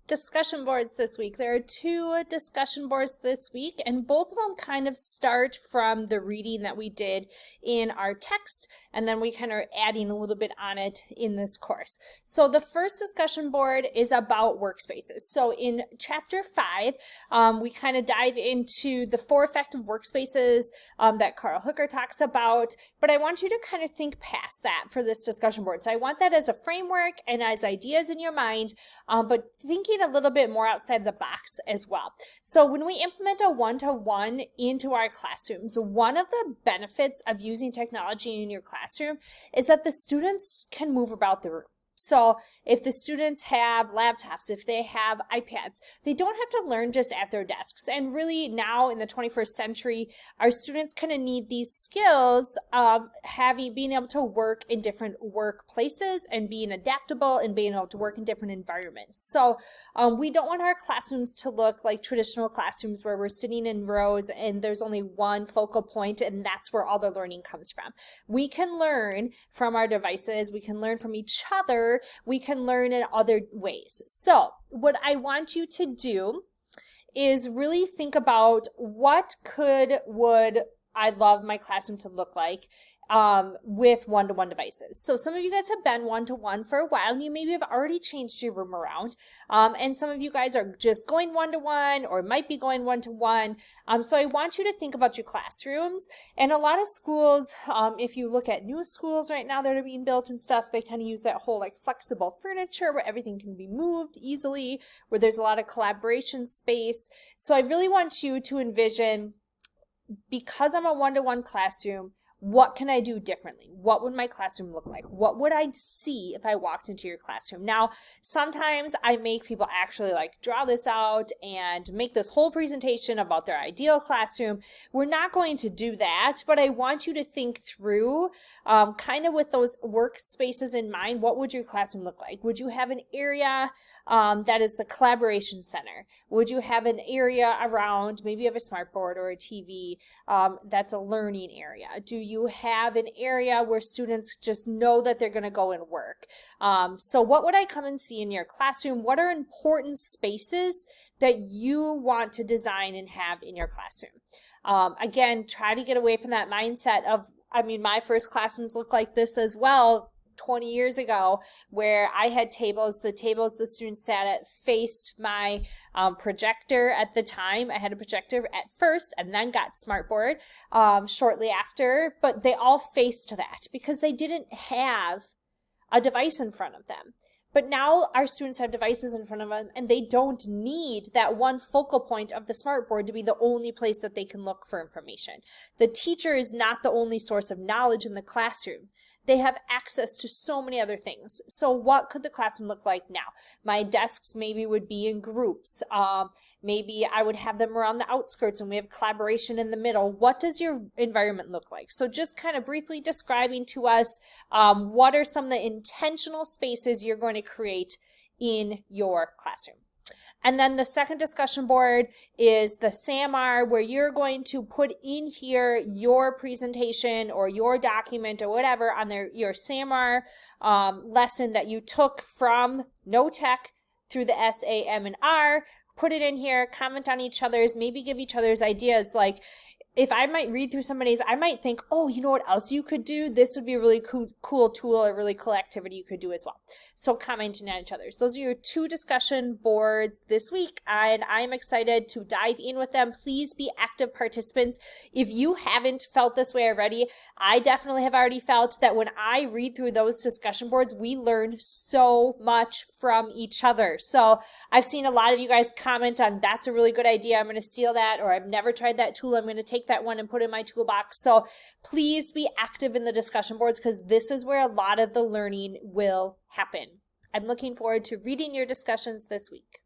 discussion boards this week. There are two discussion boards this week, and both of them kind of start from the reading that we did in our text, and then we kind of are adding a little bit on it in this course. So the first discussion board is about workspaces. So in chapter 5, we kind of dive into the 4 effective workspaces that Carl Hooker talks about, but I want you to kind of think past that for this discussion board. So I want that as a framework and as ideas in your mind, but thinking a little bit more outside the box as well. So when we implement a one-to-one into our classrooms, one of the benefits of using technology in your classroom is that the students can move about the room. So if the students have laptops, if they have iPads, they don't have to learn just at their desks. And really now in the 21st century, our students kind of need these skills of being able to work in different workplaces and being adaptable and being able to work in different environments. So we don't want our classrooms to look like traditional classrooms where we're sitting in rows and there's only one focal point and that's where all the learning comes from. We can learn from our devices, we can learn from each other, we can learn in other ways. So what I want you to do is really think about would I love my classroom to look like with one-to-one devices. So some of you guys have been one-to-one for a while and you maybe have already changed your room around. And some of you guys are just going one-to-one or might be going one-to-one. So I want you to think about your classrooms. And a lot of schools, if you look at new schools right now that are being built and stuff, they kind of use that whole like flexible furniture where everything can be moved easily, where there's a lot of collaboration space. So I really want you to envision, because I'm a one-to-one classroom, what can I do differently? What would my classroom look like? What would I see if I walked into your classroom? Now, sometimes I make people actually like draw this out and make this whole presentation about their ideal classroom. We're not going to do that, but I want you to think through kind of with those workspaces in mind, what would your classroom look like? Would you have an area that is the collaboration center? Would you have an area around, maybe you have a smart board or a TV that's a learning area? Do you have an area where students just know that they're going to go and work? So what would I come and see in your classroom? What are important spaces that you want to design and have in your classroom? Again, try to get away from that mindset of, I mean, my first classrooms look like this as well. 20 years ago, where I had tables, the students sat at faced my projector at the time. I had a projector at first and then got smartboard shortly after, but they all faced that because they didn't have a device in front of them. But now our students have devices in front of them and they don't need that one focal point of the smartboard to be the only place that they can look for information. The teacher is not the only source of knowledge in the classroom. They have access to so many other things. So what could the classroom look like now? My desks maybe would be in groups. Maybe I would have them around the outskirts and we have collaboration in the middle. What does your environment look like? So just kind of briefly describing to us what are some of the intentional spaces you're going to create in your classroom. And then the second discussion board is the SAMR, where you're going to put in here your presentation or your document or whatever on your SAMR lesson that you took from No Tech through the SAM&R. Put it in here, comment on each other's, maybe give each other's ideas. Like, if I might read through somebody's, I might think, oh, you know what else you could do? This would be a really cool tool, a really cool activity you could do as well. So commenting on each other. So those are your 2 discussion boards this week, and I'm excited to dive in with them. Please be active participants. If you haven't felt this way already, I definitely have already felt that when I read through those discussion boards, we learn so much from each other. So I've seen a lot of you guys comment on, that's a really good idea, I'm going to steal that, or I've never tried that tool, I'm going to take that one and put it in my toolbox. So please be active in the discussion boards because this is where a lot of the learning will happen. I'm looking forward to reading your discussions this week.